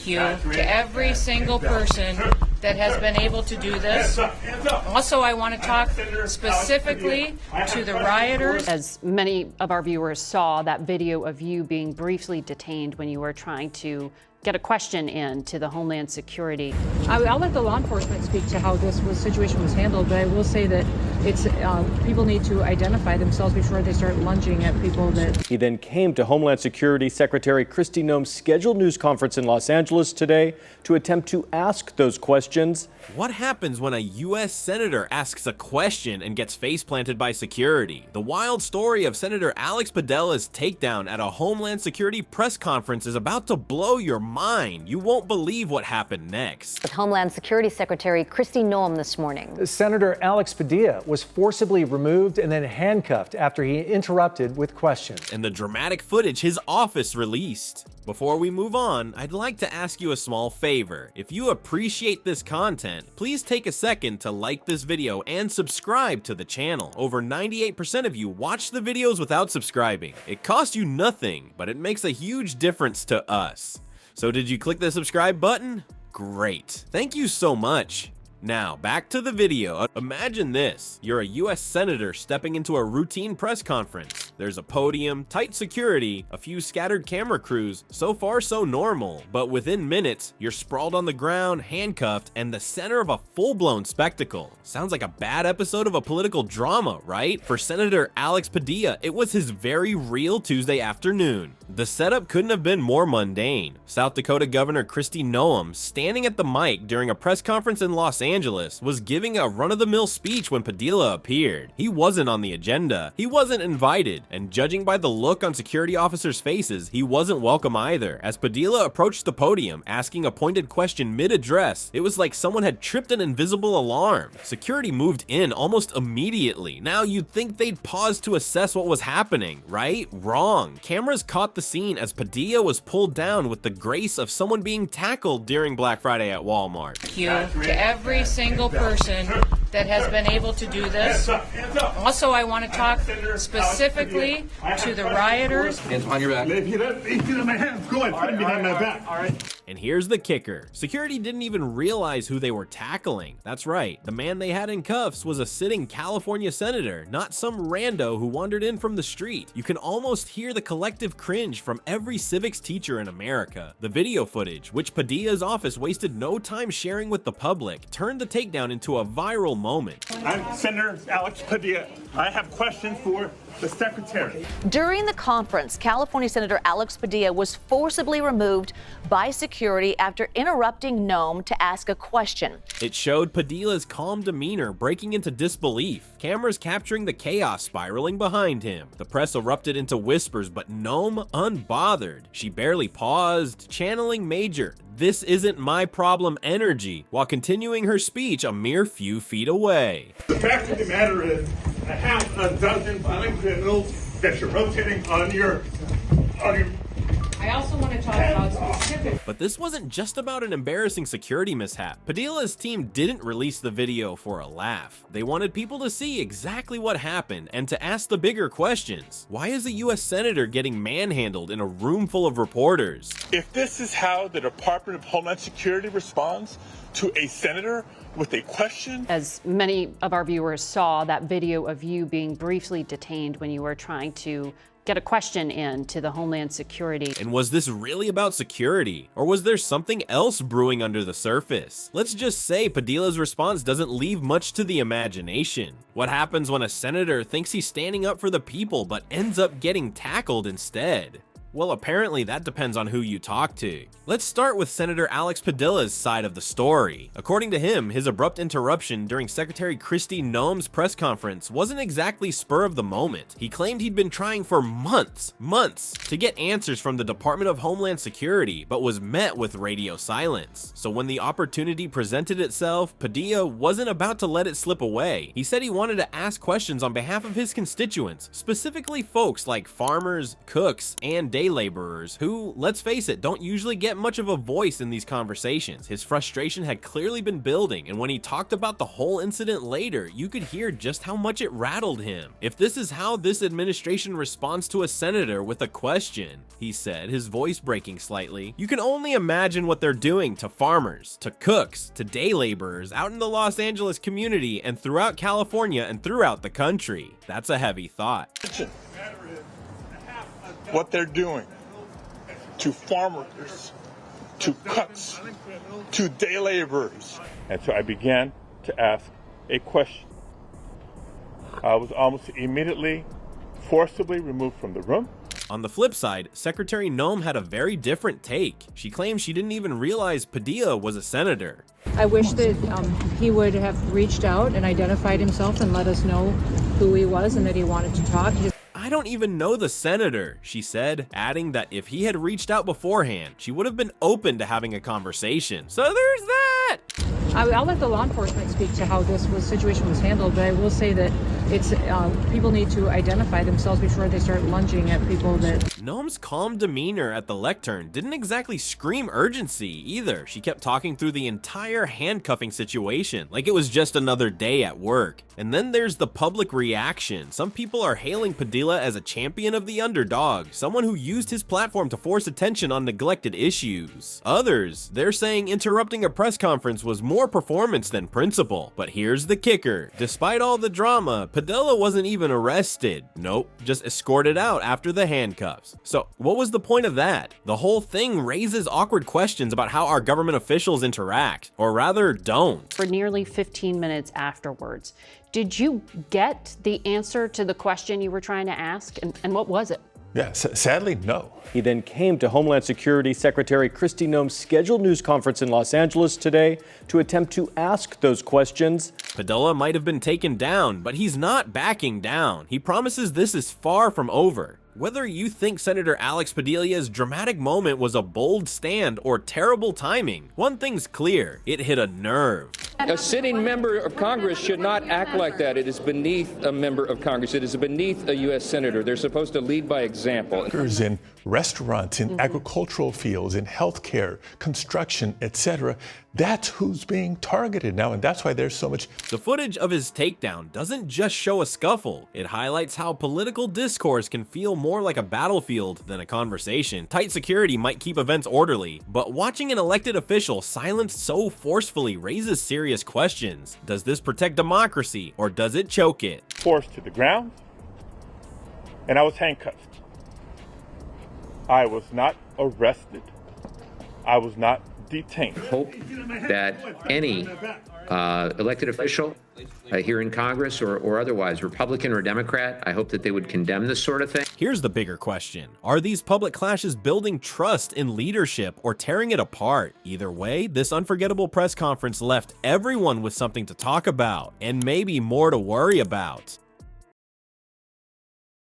Thank you to every single person that has been able to do this. Also, I want to talk specifically to the rioters. As many of our viewers saw that video of you being briefly detained when you were trying to get a question in to the Homeland Security. I'll let the law enforcement speak to how this situation was handled, but I will say that it's people need to identify themselves before they start lunging at people. He then came to Homeland Security Secretary Kristi Noem's scheduled news conference in Los Angeles today to attempt to ask those questions. What happens when a U.S. senator asks a question and gets face planted by security? The wild story of Senator Alex Padilla's takedown at a Homeland Security press conference is about to blow your mind. You won't believe what happened next. With Homeland Security Secretary Kristi Noem this morning. Senator Alex Padilla was forcibly removed and then handcuffed after he interrupted with questions. And the dramatic footage his office released. Before we move on, I'd like to ask you a small favor. If you appreciate this content, please take a second to like this video and subscribe to the channel. Over 98% of you watch the videos without subscribing. It costs you nothing, but it makes a huge difference to us. So did you click the subscribe button? Great. Thank you so much. Now, back to the video. Imagine this. You're a US senator stepping into a routine press conference. There's a podium, tight security, a few scattered camera crews. So far, so normal. But within minutes, you're sprawled on the ground, handcuffed, and the center of a full-blown spectacle. Sounds like a bad episode of a political drama, right? For Senator Alex Padilla, it was his very real Tuesday afternoon. The setup couldn't have been more mundane. South Dakota Governor Kristi Noem, standing at the mic during a press conference in Los Angeles, was giving a run-of-the-mill speech when Padilla appeared. He wasn't on the agenda, he wasn't invited, and judging by the look on security officers' faces, he wasn't welcome either. As Padilla approached the podium, asking a pointed question mid-address, it was like someone had tripped an invisible alarm. Security moved in almost immediately. Now you'd think they'd pause to assess what was happening, right? Wrong. Cameras caught the scene as Padilla was pulled down with the grace of someone being tackled during Black Friday at Walmart. Thank you to every single person that has been able to do this. Also, I want to talk specifically to the rioters. Hands behind your back. If you don't my hands, go ahead, put them behind my back. All right. And here's the kicker. Security didn't even realize who they were tackling. That's right, the man they had in cuffs was a sitting California senator, not some rando who wandered in from the street. You can almost hear the collective cringe from every civics teacher in America. The video footage, which Padilla's office wasted no time sharing with the public, turned the takedown into a viral moment. I'm Senator Alex Padilla. I have questions for the secretary. During the conference, California Senator Alex Padilla was forcibly removed by security after interrupting Noem to ask a question. It showed Padilla's calm demeanor breaking into disbelief, cameras capturing the chaos spiraling behind him. The press erupted into whispers, but Noem unbothered. She barely paused, channeling major "this isn't my problem" energy, while continuing her speech a mere few feet away. The fact of the matter is, I have a dozen violent criminals that you're rotating on your I also want to talk about specific. But this wasn't just about an embarrassing security mishap. Padilla's team didn't release the video for a laugh. They wanted people to see exactly what happened and to ask the bigger questions. Why is a US senator getting manhandled in a room full of reporters? If this is how the Department of Homeland Security responds to a senator with a question. As many of our viewers saw that video of you being briefly detained when you were trying to get a question in to the Homeland Security. And was this really about security? Or was there something else brewing under the surface? Let's just say Padilla's response doesn't leave much to the imagination. What happens when a senator thinks he's standing up for the people but ends up getting tackled instead? Well, apparently that depends on who you talk to. Let's start with Senator Alex Padilla's side of the story. According to him, his abrupt interruption during Secretary Kristi Noem's press conference wasn't exactly spur of the moment. He claimed he'd been trying for months to get answers from the Department of Homeland Security, but was met with radio silence. So when the opportunity presented itself, Padilla wasn't about to let it slip away. He said he wanted to ask questions on behalf of his constituents, specifically folks like farmers, cooks, and day laborers who, let's face it, don't usually get much of a voice in these conversations. His frustration had clearly been building, and when he talked about the whole incident later, you could hear just how much it rattled him. If this is how this administration responds to a senator with a question, he said, his voice breaking slightly, you can only imagine what they're doing to farmers, to cooks, to day laborers out in the Los Angeles community and throughout California and throughout the country. That's a heavy thought. What they're doing to farm workers, to cooks, to day laborers. And so I began to ask a question. I was almost immediately forcibly removed from the room. On the flip side, Secretary Noem had a very different take. She claimed she didn't even realize Padilla was a senator. I wish that he would have reached out and identified himself and let us know who he was and that he wanted to talk. I don't even know the senator, she said, adding that if he had reached out beforehand, she would have been open to having a conversation. So there's that! I'll let the law enforcement speak to how this situation was handled, but I will say that it's people need to identify themselves before they start lunging at people that... Noem's calm demeanor at the lectern didn't exactly scream urgency either. She kept talking through the entire handcuffing situation like it was just another day at work. And then there's the public reaction. Some people are hailing Padilla as a champion of the underdog, someone who used his platform to force attention on neglected issues. Others, they're saying interrupting a press conference was more performance than principle. But here's the kicker. Despite all the drama, Padilla wasn't even arrested. Nope, just escorted out after the handcuffs. So what was the point of that? The whole thing raises awkward questions about how our government officials interact, or rather don't. For nearly 15 minutes afterwards, did you get the answer to the question you were trying to ask? And what was it? Yeah, sadly, no. He then came to Homeland Security Secretary Kristi Noem's scheduled news conference in Los Angeles today to attempt to ask those questions. Padilla might have been taken down, but he's not backing down. He promises this is far from over. Whether you think Senator Alex Padilla's dramatic moment was a bold stand or terrible timing, one thing's clear, it hit a nerve. A sitting member of Congress should not act like that. It is beneath a member of Congress. It is beneath a U.S. senator. They're supposed to lead by example. In restaurants, in agricultural fields, in healthcare, construction, etc. That's who's being targeted now, and that's why there's so much. The footage of his takedown doesn't just show a scuffle. It highlights how political discourse can feel more like a battlefield than a conversation. Tight security might keep events orderly, but watching an elected official silenced so forcefully raises serious questions. Does this protect democracy, or does it choke it? Forced to the ground, and I was handcuffed. I was not arrested. I was not detained. Hope that any elected official here in Congress or otherwise, Republican or Democrat, I hope that they would condemn this sort of thing. Here's the bigger question. Are these public clashes building trust in leadership or tearing it apart? Either way, this unforgettable press conference left everyone with something to talk about and maybe more to worry about.